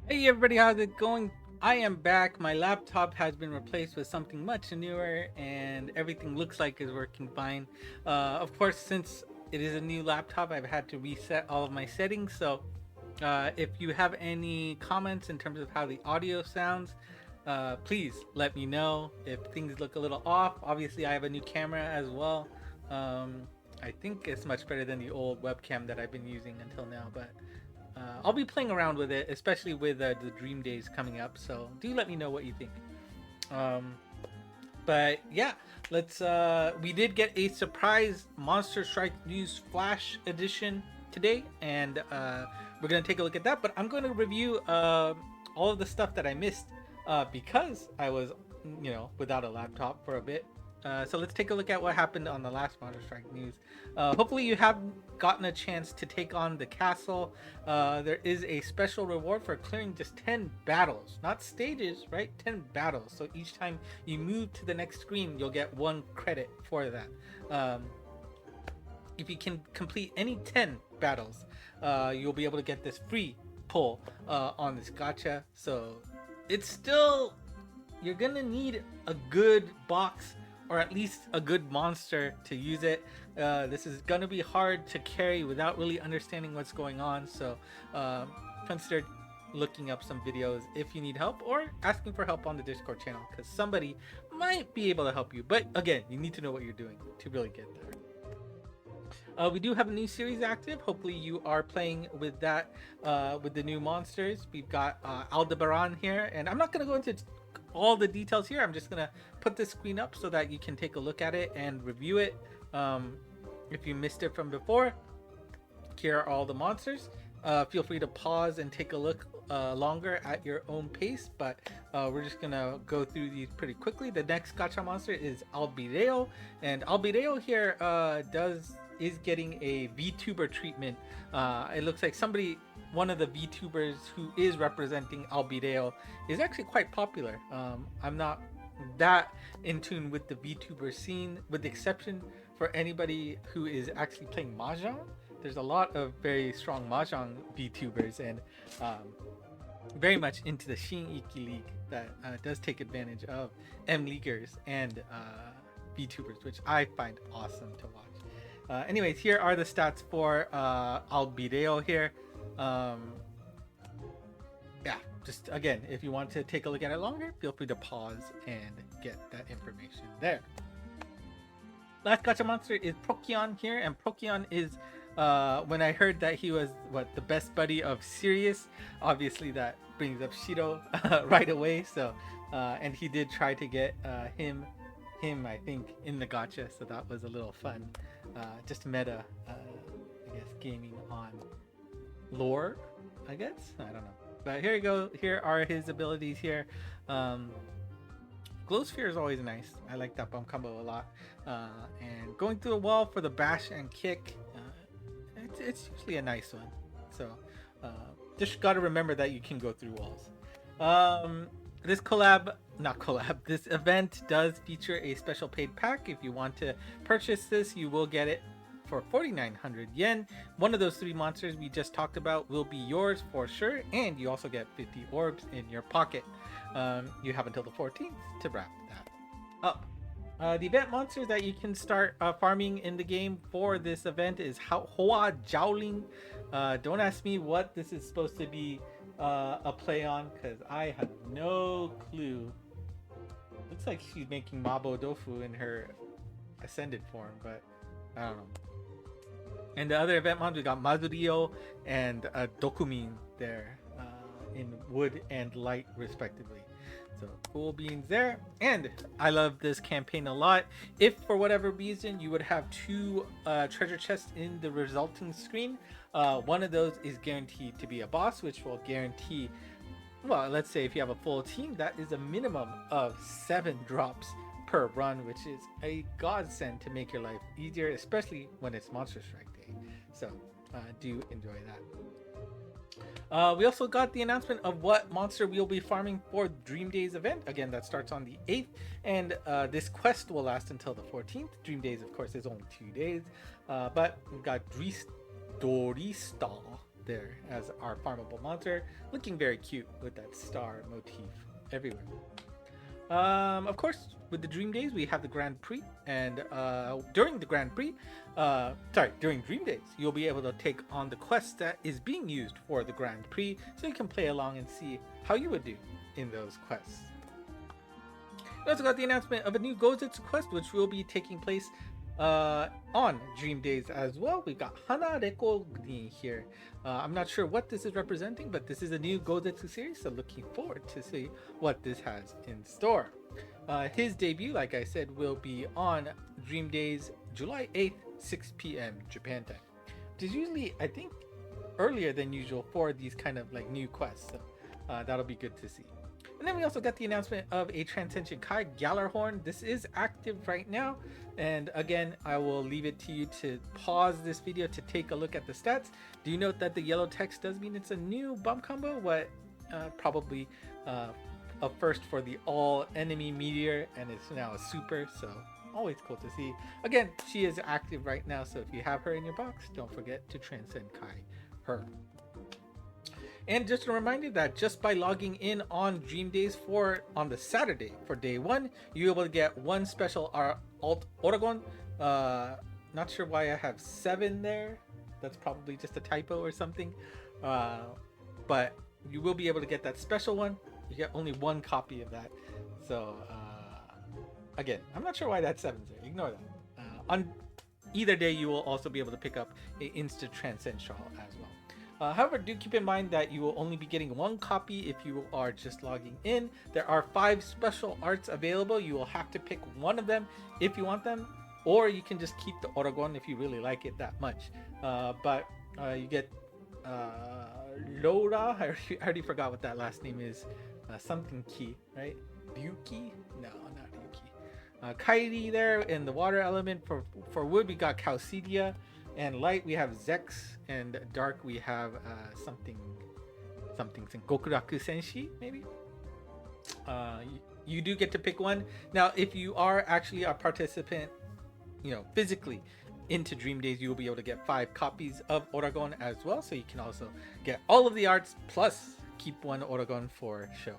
Hey everybody, how's it going? I am back. My laptop has been replaced with something much newer, and everything looks like is working fine. Of course, since it is a new laptop, I've had to reset all of my settings. So, if you have any comments in terms of how the audio sounds, please let me know. If things look a little off, obviously I have a new camera as well. I think it's much better than the old webcam that I've been using until now, but I'll be playing around with it, especially with the Dream Days coming up. So do let me know what you think. Um, but yeah, let's. We did get a surprise Monster Strike News Flash edition today, and we're gonna take a look at that. But I'm going to review all of the stuff that I missed because I was, without a laptop for a bit. So let's take a look at what happened on the last Monster Strike News. Hopefully, you have gotten a chance to take on the castle. There is a special reward for clearing just 10 battles, not stages, right? 10 battles. So each time you move to the next screen, you'll get 1 credit for that. Um, if you can complete any 10 battles, you'll be able to get this free pull on this gacha. So it's still, you're gonna need a good box or at least a good monster to use it. This is gonna be hard to carry without really understanding what's going on. So consider looking up some videos if you need help, or asking for help on the Discord channel, because somebody might be able to help you. But again, you need to know what you're doing to really get there. We do have a new series active. Hopefully, you are playing with that, with the new monsters. We've got Aldebaran here, and I'm not going to go into all the details here. I'm just going to put the screen up so that you can take a look at it and review it. If you missed it from before, here are all the monsters. Feel free to pause and take a look longer at your own pace, but we're just gonna go through these pretty quickly. The next gacha monster is Albireo, and Albireo here is getting a VTuber treatment. It looks like one of the VTubers who is representing Albireo, is actually quite popular. I'm not that in tune with the VTuber scene, with the exception for anybody who is actually playing Mahjong. There's a lot of very strong Mahjong VTubers, and very much into the Shin Iki League that does take advantage of M Leaguers and VTubers, which I find awesome to watch. Anyways, here are the stats for Albireo here. Yeah, just again, if you want to take a look at it longer, feel free to pause and get that information there. Last gacha monster is Procyon here, and Procyon is when I heard that he was the best buddy of Sirius, obviously that brings up Shiro right away. So and he did try to get him I think in the gacha, so that was a little fun. Just meta, I guess, gaming on lore, I guess. I don't know. But here you go. Here are his abilities here. Glow Sphere is always nice. I like that bump combo a lot. And going through a wall for the bash and kick, it's usually a nice one. So just got to remember that you can go through walls. This this event does feature a special paid pack. If you want to purchase this, you will get it for 4,900 yen. One of those 3 monsters we just talked about will be yours for sure, and you also get 50 orbs in your pocket. You have until the 14th to wrap that up. The event monsters that you can start farming in the game for this event is Hoa Jiaoling. Don't ask me what this is supposed to be a play on, because I have no clue. Looks like she's making Mabo Dofu in her ascended form, but I don't know. And the other event mons, we got Mazurio and Dokumin there in wood and light, respectively. So cool beans there. And I love this campaign a lot. If for whatever reason you would have 2 treasure chests in the resulting screen, one of those is guaranteed to be a boss, which will guarantee, well, let's say if you have a full team, that is a minimum of 7 drops per run, which is a godsend to make your life easier, especially when it's Monster Strike Day. So do enjoy that. We also got the announcement of what monster we'll be farming for Dream Days event. Again, that starts on the 8th, and this quest will last until the 14th. Dream Days, of course, is only 2 days, but we've got Dorista there as our farmable monster, looking very cute with that star motif everywhere. Of course, with the Dream Days, we have the Grand Prix, and during the Grand Prix, during Dream Days, you'll be able to take on the quest that is being used for the Grand Prix, so you can play along and see how you would do in those quests. We also got the announcement of a new Gozetsu quest, which will be taking place on Dream Days as well. We've got Hana Rekogni here. I'm not sure what this is representing, but this is a new Gozetsu series, so looking forward to see what this has in store. His debut, like I said, will be on Dream Days, July 8th, 6 p.m. Japan time, which is usually, I think, earlier than usual for these kind of like new quests, so that'll be good to see. And then we also got the announcement of a Transcension Kai Gallarhorn. This is active right now. And again, I will leave it to you to pause this video to take a look at the stats. Do you note that the yellow text does mean it's a new bomb combo? What probably a first for the all enemy meteor, and it's now a super, so always cool to see. Again, she is active right now, so if you have her in your box, don't forget to Transcend Kai her. And just a reminder that just by logging in on Dream Days on the Saturday for day 1, you're able to get one special alt Oragon. Not sure why I have 7 there. That's probably just a typo or something. But you will be able to get that special one. You get only one copy of that. So again, I'm not sure why that 7's there. Ignore that. On either day, you will also be able to pick up a Insta Transcend Shawl as well. However, do keep in mind that you will only be getting one copy if you are just logging in. There are 5 special arts available. You will have to pick one of them if you want them, or you can just keep the Oragon if you really like it that much. But you get Laura. I already forgot what that last name is. Something Ki, right? Ryuki? No, not Ryuki. Kairi there in the water element. For wood, we got Chalcidia. And light, we have Zex, and dark, we have something Gokuraku Senshi, maybe? You do get to pick one. Now, if you are actually a participant, physically into Dream Days, you will be able to get 5 copies of Oragon as well. So you can also get all of the arts, plus keep one Oragon for show.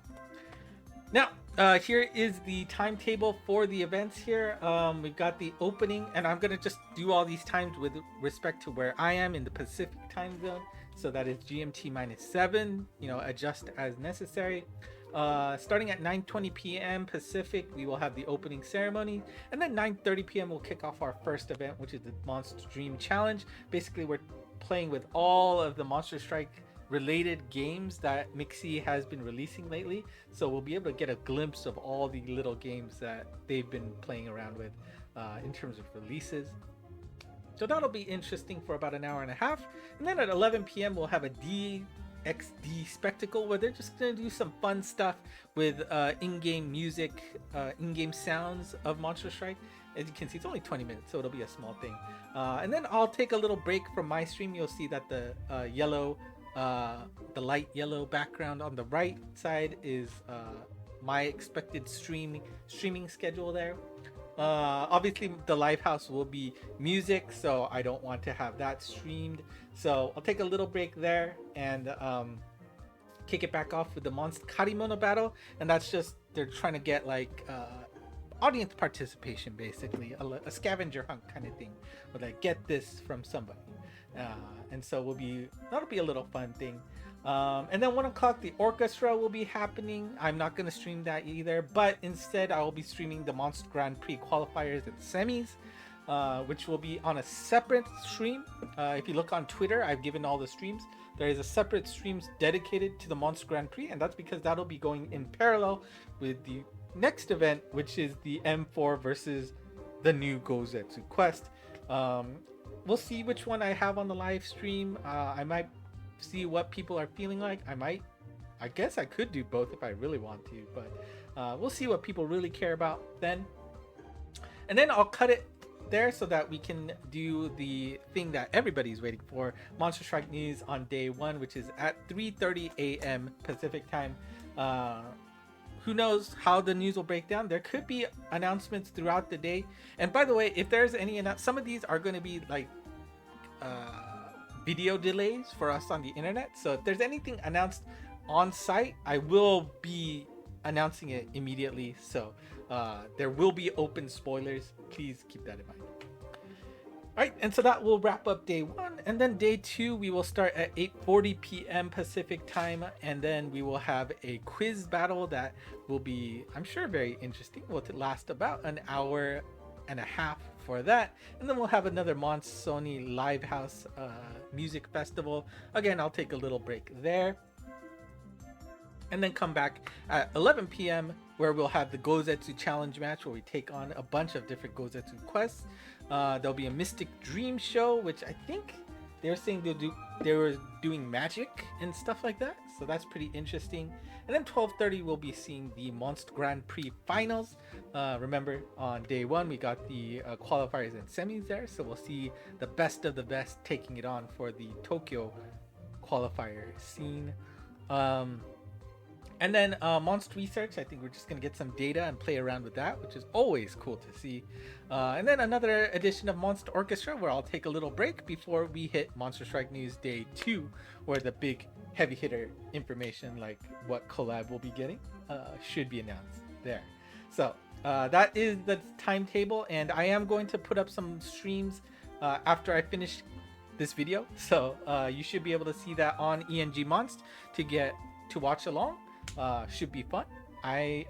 Now, here is the timetable for the events here. We've got the opening, and I'm going to just do all these times with respect to where I am in the Pacific time zone. So that is GMT -7, adjust as necessary. Starting at 9:20 p.m. Pacific, we will have the opening ceremony. And then 9:30 p.m. we'll kick off our first event, which is the Monst Dream Challenge. Basically, we're playing with all of the Monster Strike related games that Mixi has been releasing lately, so we'll be able to get a glimpse of all the little games that they've been playing around with in terms of releases. So that'll be interesting for about an hour and a half, and then at 11 p.m. we'll have a DXD spectacle where they're just going to do some fun stuff with in-game music, in-game sounds of Monster Strike. As you can see, it's only 20 minutes, so it'll be a small thing. And then I'll take a little break from my stream. You'll see that the light yellow background on the right side is my expected streaming schedule there. Obviously the Lifehouse will be music, so I don't want to have that streamed, so I'll take a little break there and kick it back off with the Monst Karimono battle, and that's just they're trying to get like audience participation, basically a scavenger hunt kind of thing, where like get this from somebody. And so that'll be a little fun thing. And then 1 o'clock, the orchestra will be happening. I'm not going to stream that either, but instead I will be streaming the Monst Grand Prix qualifiers and semis, which will be on a separate stream. If you look on Twitter, I've given all the streams. There is a separate stream dedicated to the Monst Grand Prix, and that's because that'll be going in parallel with the next event, which is the M4 versus the new Gozetsu quest. We'll see which one I have on the live stream. I might see what people are feeling like. I guess I could do both if I really want to, but we'll see what people really care about then. And then I'll cut it there so that we can do the thing that everybody's waiting for, Monster Strike news on day 1, which is at 3:30 a.m. Pacific time. Who knows how the news will break down? There could be announcements throughout the day. And by the way, if there's any some of these are going to be like video delays for us on the internet. So if there's anything announced on site, I will be announcing it immediately. So there will be open spoilers. Please keep that in mind. All right, and so that will wrap up day 1, and then day 2 we will start at 8:40 p.m. Pacific time, and then we will have a quiz battle that will be, I'm sure, very interesting. Will last about an hour and a half for that, and then we'll have another Monst Sony Live House music festival. Again, I'll take a little break there, and then come back at 11 p.m. where we'll have the Gozetsu challenge match where we take on a bunch of different Gozetsu quests. There'll be a Mystic Dream show, which I think they were saying they were doing magic and stuff like that, so that's pretty interesting. And then 12:30 we'll be seeing the Monst Grand Prix finals. Remember, on day 1 we got the qualifiers and semis there, so we'll see the best of the best taking it on for the Tokyo qualifier scene. And then Monst Research, I think we're just going to get some data and play around with that, which is always cool to see. And then another edition of Monst Orchestra, where I'll take a little break before we hit Monster Strike News Day 2, where the big heavy hitter information, like what collab we'll be getting, should be announced there. So that is the timetable, and I am going to put up some streams after I finish this video. So you should be able to see that on ENG Monst to watch along. Should be fun. I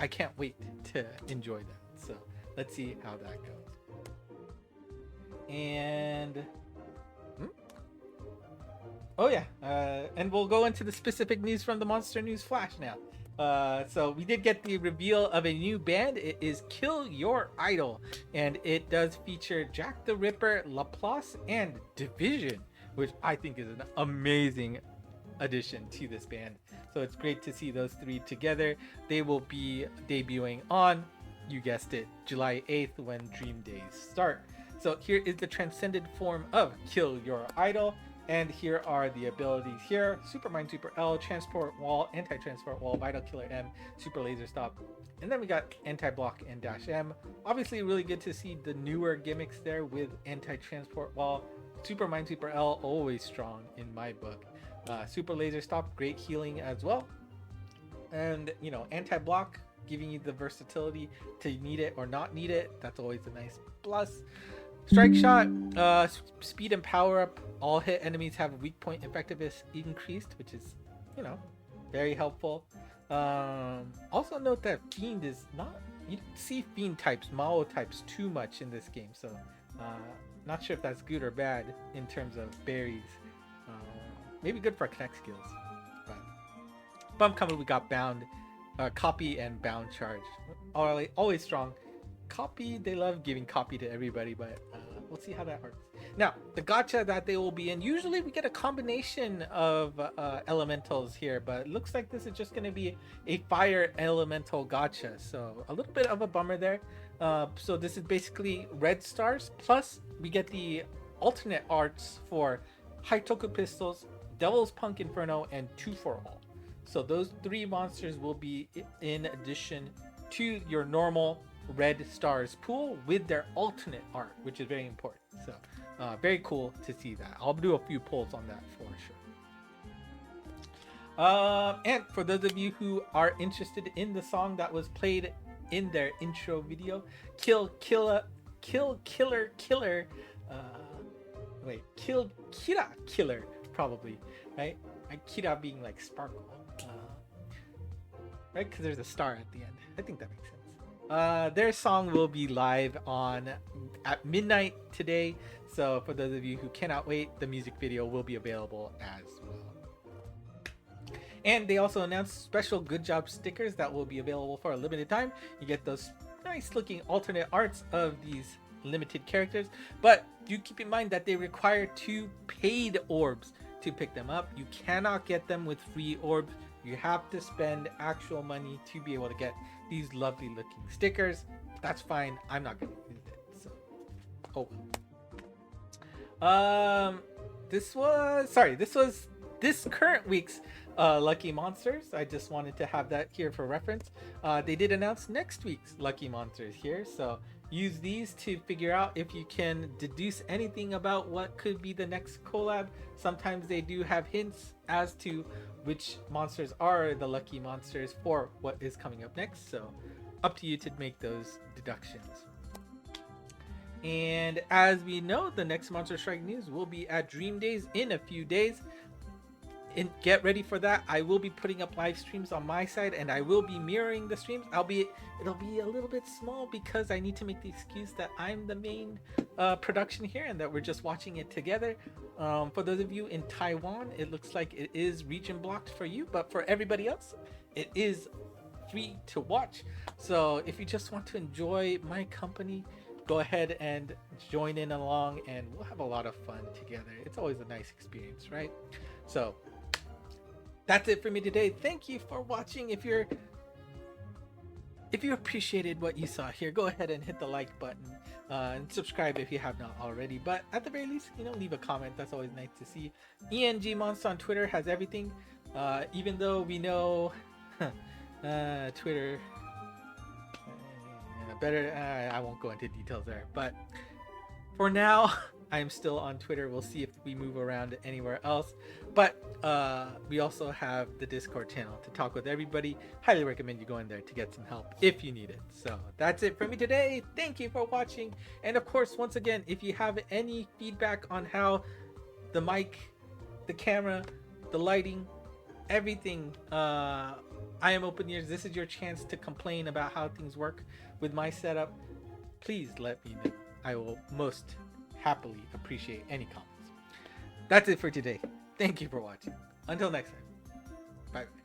can't wait to enjoy that. So let's see how that goes. And oh yeah, and we'll go into the specific news from the Monster News Flash now. So we did get the reveal of a new band. It is Kill Your Idol, and it does feature Jack the Ripper, Laplace, and Division, which I think is an amazing addition to this band. So it's great to see those 3 together. They will be debuting on, you guessed it, July 8th when DREAMDAZE start. So here is the transcended form of Kill Your Idol, and here are the abilities here: Super Mind, Super L, Transport Wall, Anti-Transport Wall, Vital Killer M, Super Laser Stop, and then we got Anti-Block and Dash M. Obviously really good to see the newer gimmicks there with Anti-Transport Wall. Super Mind, Super L, always strong in my book. Super Laser Stop, great healing as well. And, you know, Anti-Block, giving you the versatility to need it or not need it. That's always a nice plus. Strike Shot, speed and power up. All hit enemies have weak point effectiveness increased, which is, you know, very helpful. Also note that Fiend is not, you don't see Fiend types, Mao types too much in this game. So, not sure if that's good or bad in terms of berries. Maybe good for connect skills. But bump coming, we got Bound, Copy, and Bound Charge. Always strong. Copy, they love giving Copy to everybody, but we'll see how that works. Now, the gacha that they will be in, usually we get a combination of elementals here, but it looks like this is just going to be a fire elemental gacha. So a little bit of a bummer there. So this is basically red stars, plus we get the alternate arts for Haitoku Pistols, Devil's Punk Inferno, and 2 for All. So those 3 monsters will be in addition to your normal red stars pool with their alternate art, which is very important. So very cool to see that. I'll do a few polls on that for sure. And for those of you who are interested in the song that was played in their intro video, Kill Killer, Kira Killer, probably, right? Kira being like sparkle, right? Because there's a star at the end. I think that makes sense. Their song will be live at midnight today. So for those of you who cannot wait, the music video will be available as well. And they also announced special Good Job stickers that will be available for a limited time. You get those nice looking alternate arts of these limited characters, but do keep in mind that they require 2 paid orbs to pick them up. You cannot get them with free orbs. You have to spend actual money to be able to get these lovely looking stickers. That's fine. I'm not going to use it. So, oh well. This was this current week's Lucky Monsters. I just wanted to have that here for reference. They did announce next week's Lucky Monsters here. So use these to figure out if you can deduce anything about what could be the next collab. Sometimes they do have hints as to which monsters are the lucky monsters for what is coming up next. So up to you to make those deductions. And as we know, the next Monster Strike news will be at DREAMDAZE in a few days. And get ready for that. I will be putting up live streams on my side, and I will be mirroring the streams, albeit it'll be a little bit small because I need to make the excuse that I'm the main production here and that we're just watching it together. For those of you in Taiwan, it looks like it is region blocked for you, but for everybody else, it is free to watch. So if you just want to enjoy my company, go ahead and join in along, and we'll have a lot of fun together. It's always a nice experience, right? So that's it for me today. Thank you for watching. If you appreciated what you saw here, go ahead and hit the like button and subscribe if you have not already. But at the very least, leave a comment. That's always nice to see. ENG Monst on Twitter has everything. Even though we know Twitter better, I won't go into details there. But for now, I'm still on Twitter. We'll see if we move around anywhere else. But we also have the Discord channel to talk with everybody. Highly recommend you go in there to get some help if you need it. So that's it for me today. Thank you for watching. And of course, once again, if you have any feedback on how the mic, the camera, the lighting, everything, I am open ears. This is your chance to complain about how things work with my setup. Please let me know. I will most happily appreciate any comments. That's it for today. Thank you for watching. Until next time. Bye.